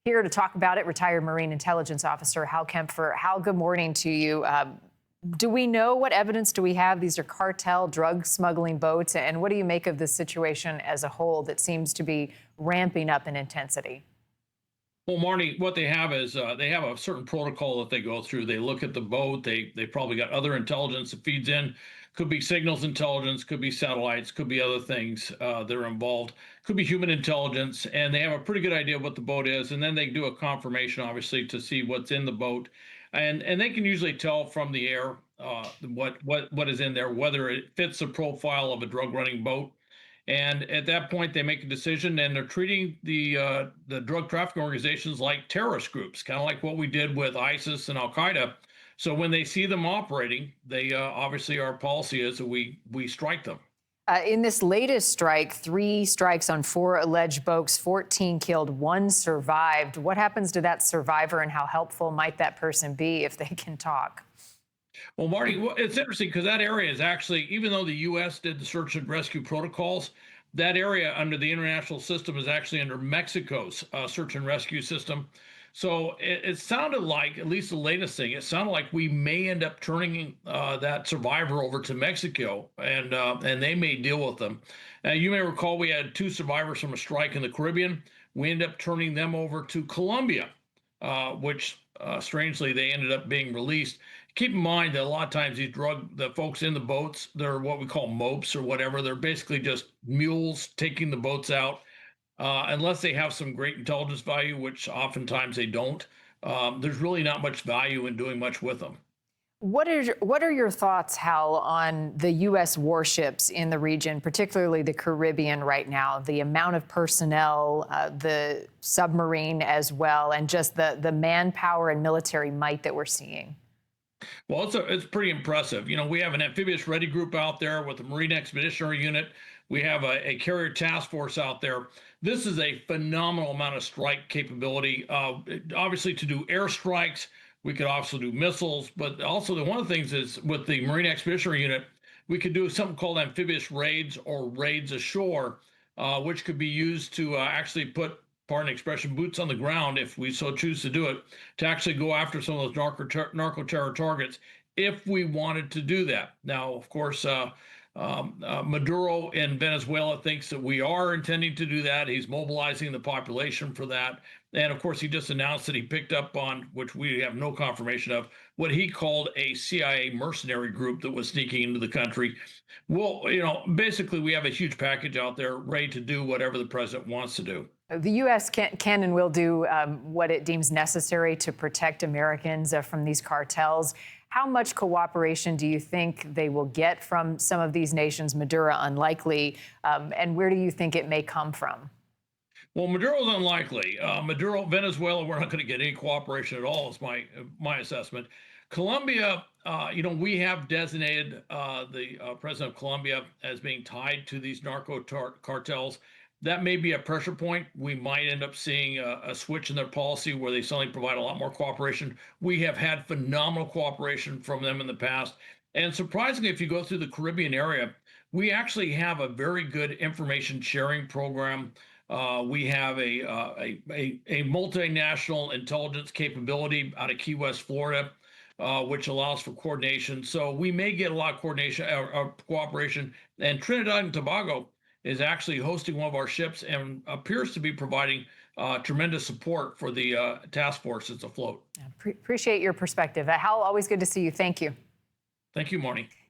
Here to talk about it, retired Marine Intelligence Officer Hal Kempfer. Hal, good morning to you. Do we know what evidence do we have? These are cartel drug smuggling boats. And what do you make of this situation as a whole that seems to be ramping up in intensity? Well, Marty, what they have is they have a certain protocol that they go through. They look at the boat. They probably got other intelligence that feeds in. Could be signals intelligence, could be satellites, could be other things that are involved. Could be human intelligence, and they have a pretty good idea of what the boat is. And then they do a confirmation, obviously, to see what's in the boat, and they can usually tell from the air what is in there, whether it fits the profile of a drug running boat. And at that point, they make a decision, and they're treating the drug trafficking organizations like terrorist groups, kind of like what we did with ISIS and Al Qaeda. So when they see them operating, they obviously our policy is that we strike them. In this latest strike, 3 strikes on 4 alleged boats, 14 killed, 1 survived. What happens to that survivor, and how helpful might that person be if they can talk? Well, Marty, it's interesting because that area is actually, even though the U.S. did the search and rescue protocols, that area under the international system is actually under Mexico's search and rescue system. So it sounded like, at least the latest thing, it sounded like we may end up turning that survivor over to Mexico, and they may deal with them. You may recall we had 2 survivors from a strike in the Caribbean. We ended up turning them over to Colombia, which strangely they ended up being released. Keep in mind that a lot of times the folks in the boats, they're what we call mopes or whatever. They're basically just mules taking the boats out, unless they have some great intelligence value, which oftentimes they don't. There's really not much value in doing much with them. What are your thoughts, Hal, on the U.S. warships in the region, particularly the Caribbean right now? The amount of personnel, the submarine as well, and just the manpower and military might that we're seeing. Well, it's pretty impressive. You know, we have an amphibious ready group out there with a Marine Expeditionary Unit. We have a carrier task force out there. This is a phenomenal amount of strike capability. Obviously, to do airstrikes, we could also do missiles, but also one of the things is with the Marine Expeditionary Unit, we could do something called amphibious raids or raids ashore, which could be used to actually put, pardon the expression, boots on the ground, if we so choose to do it, to actually go after some of those narco terror targets if we wanted to do that. Now, of course, Maduro in Venezuela thinks that we are intending to do that. He's mobilizing the population for that. And of course, he just announced that he picked up on, which we have no confirmation of, what he called a CIA mercenary group that was sneaking into the country. Well, basically, we have a huge package out there ready to do whatever the president wants to do. The U.S. can and will do what it deems necessary to protect Americans from these cartels. How much cooperation do you think they will get from some of these nations? Maduro unlikely. And where do you think it may come from? Well, Maduro's unlikely. Maduro, Venezuela, we're not going to get any cooperation at all, is my assessment. Colombia, we have designated the president of Colombia as being tied to these cartels. That may be a pressure point. We might end up seeing a switch in their policy where they suddenly provide a lot more cooperation. We have had phenomenal cooperation from them in the past. And surprisingly, if you go through the Caribbean area, we actually have a very good information sharing program. We have a multinational intelligence capability out of Key West, Florida, which allows for coordination. So we may get a lot of coordination or cooperation. And Trinidad and Tobago is actually hosting one of our ships and appears to be providing tremendous support for the task force that's afloat. Appreciate your perspective. Hal, always good to see you. Thank you. Thank you, Marnie.